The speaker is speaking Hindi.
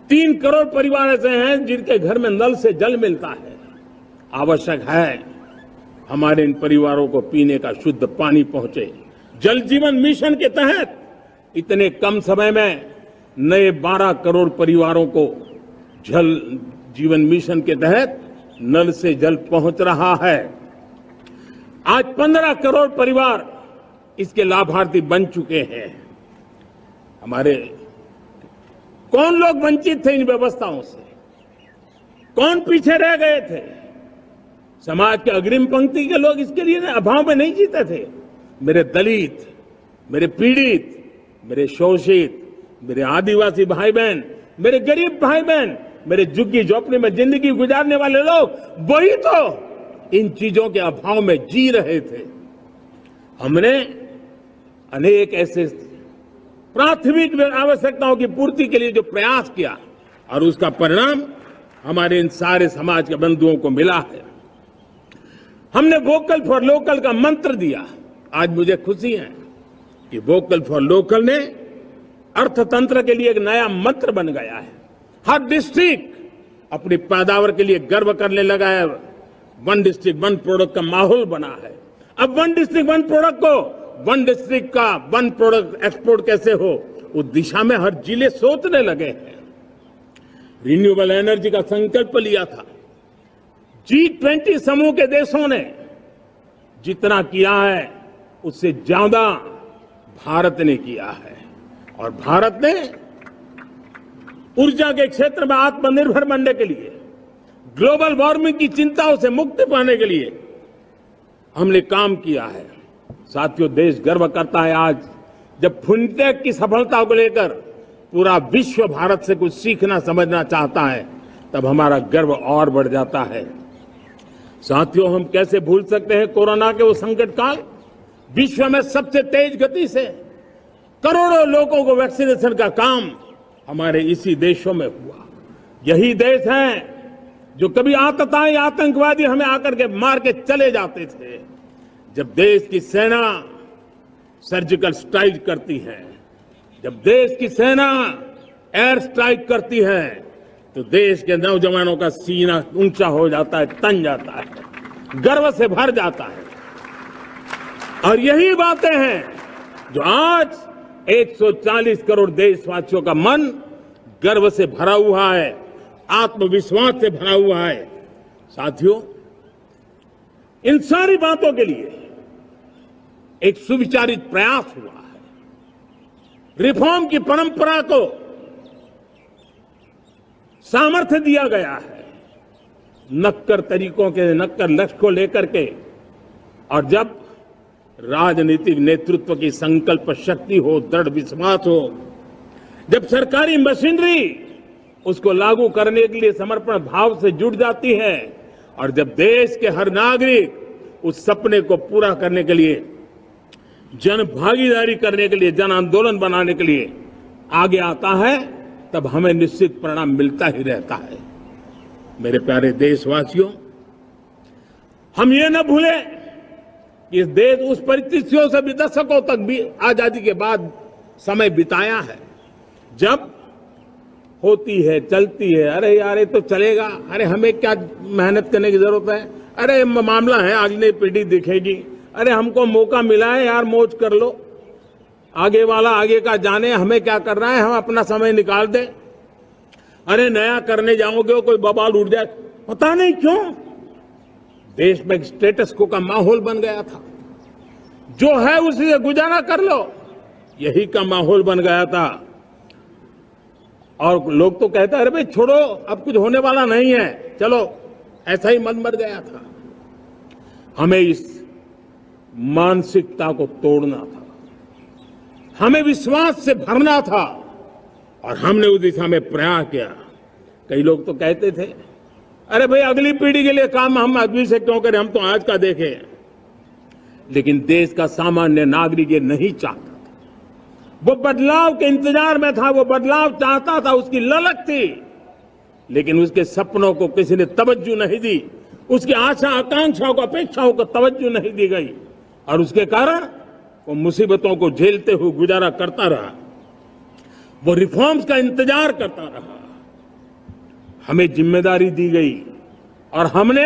3 करोड़ परिवार ऐसे हैं जिनके घर में नल से जल मिलता है। आवश्यक है हमारे इन परिवारों को पीने का शुद्ध पानी पहुंचे। जल जीवन मिशन के तहत इतने कम समय में नए 12 करोड़ परिवारों को जल जीवन मिशन के तहत नल से जल पहुंच रहा है। आज 15 करोड़ परिवार इसके लाभार्थी बन चुके हैं। हमारे कौन लोग वंचित थे इन व्यवस्थाओं से? कौन पीछे रह गए थे? समाज के अग्रिम पंक्ति के लोग इसके लिए अभाव में नहीं जीते थे। मेरे दलित, मेरे पीड़ित, मेरे शोषित, मेरे आदिवासी भाई बहन, मेरे गरीब भाई बहन, मेरे झुग्गी झोपड़ी में जिंदगी गुजारने वाले लोग, वही तो इन चीजों के अभाव में जी रहे थे। हमने अनेक ऐसे प्राथमिक आवश्यकताओं की पूर्ति के लिए जो प्रयास किया और उसका परिणाम हमारे इन सारे समाज के बंधुओं को मिला है। हमने वोकल फॉर लोकल का मंत्र दिया। आज मुझे खुशी है कि वोकल फॉर लोकल ने अर्थतंत्र के लिए एक नया मंत्र बन गया है। हर डिस्ट्रिक्ट अपनी पैदावार के लिए गर्व करने लगा है। 1 डिस्ट्रिक्ट 1 प्रोडक्ट का माहौल बना है। अब 1 डिस्ट्रिक्ट 1 प्रोडक्ट को 1 डिस्ट्रिक्ट का 1 प्रोडक्ट एक्सपोर्ट कैसे हो, उस दिशा में हर जिले सोचने लगे हैं। रिन्यूएबल एनर्जी का संकल्प लिया था। G20 समूह के देशों ने जितना किया है उससे ज्यादा भारत ने किया है। और भारत ने ऊर्जा के क्षेत्र में आत्मनिर्भर बनने के लिए, ग्लोबल वार्मिंग की चिंताओं से मुक्ति पाने के लिए हमने काम किया है। साथियों, देश गर्व करता है आज जब फिनटेक की सफलता को लेकर पूरा विश्व भारत से कुछ सीखना समझना चाहता है, तब हमारा गर्व और बढ़ जाता है। साथियों, हम कैसे भूल सकते हैं कोरोना के वो संकट काल। विश्व में सबसे तेज गति से करोड़ों लोगों को वैक्सीनेशन का काम हमारे इसी देशों में हुआ। यही देश हैं जो कभी आतताई आतंकवादी हमें आकर के मार के चले जाते थे। जब देश की सेना सर्जिकल स्ट्राइक करती है, जब देश की सेना एयर स्ट्राइक करती है, तो देश के नौजवानों का सीना ऊंचा हो जाता है, तन जाता है, गर्व से भर जाता है। और यही बातें हैं जो आज 140 करोड़ देशवासियों का मन गर्व से भरा हुआ है, आत्मविश्वास से भरा हुआ है। साथियों, इन सारी बातों के लिए एक सुविचारित प्रयास हुआ है। रिफॉर्म की परंपरा को सामर्थ्य दिया गया है। नक्कर तरीकों के, नक्कर लक्ष्य को लेकर के, और जब राजनीतिक नेतृत्व की संकल्प शक्ति हो, दृढ़ विश्वास हो, जब सरकारी मशीनरी उसको लागू करने के लिए समर्पण भाव से जुट जाती है, और जब देश के हर नागरिक उस सपने को पूरा करने के लिए, जन भागीदारी करने के लिए, जन आंदोलन बनाने के लिए आगे आता है, तब हमें निश्चित परिणाम मिलता ही रहता है। मेरे प्यारे देशवासियों, हम ये न भूलें कि इस देश उस परिस्थितियों से भी दशकों तक भी आजादी के बाद समय बिताया है, जब होती है, चलती है, अरे यार ये तो चलेगा, अरे हमें क्या मेहनत करने की जरूरत है, अरे मामला है अगली पीढ़ी दिखेगी, अरे हमको मौका मिला है यार, मौज कर लो, आगे वाला आगे का जाने, हमें क्या कर रहा है, हम अपना समय निकाल दें, अरे नया करने जाओगे कोई बवाल उठ जाए। पता नहीं क्यों देश में स्टेटस को का माहौल बन गया था। जो है उसी से गुजारा कर लो, यही का माहौल बन गया था। और लोग तो कहते हैं अरे भाई छोड़ो, अब कुछ होने वाला नहीं है, चलो, ऐसा ही मन मर गया था। हमें इस मानसिकता को तोड़ना था, हमें विश्वास से भरना था, और हमने उस दिशा में प्रयास किया। कई लोग तो कहते थे अरे भाई अगली पीढ़ी के लिए काम हम अभी से क्यों करें, हम तो आज का देखें। लेकिन देश का सामान्य नागरिक ये नहीं चाहता था। वो बदलाव के इंतजार में था, वो बदलाव चाहता था, उसकी ललक थी, लेकिन उसके सपनों को किसी ने तवज्जो नहीं दी, उसकी आशा आकांक्षाओं को, अपेक्षाओं को तवज्जो नहीं दी गई, और उसके कारण वो मुसीबतों को झेलते हुए गुजारा करता रहा। वो रिफॉर्म्स का इंतजार करता रहा, हमें जिम्मेदारी दी गई और हमने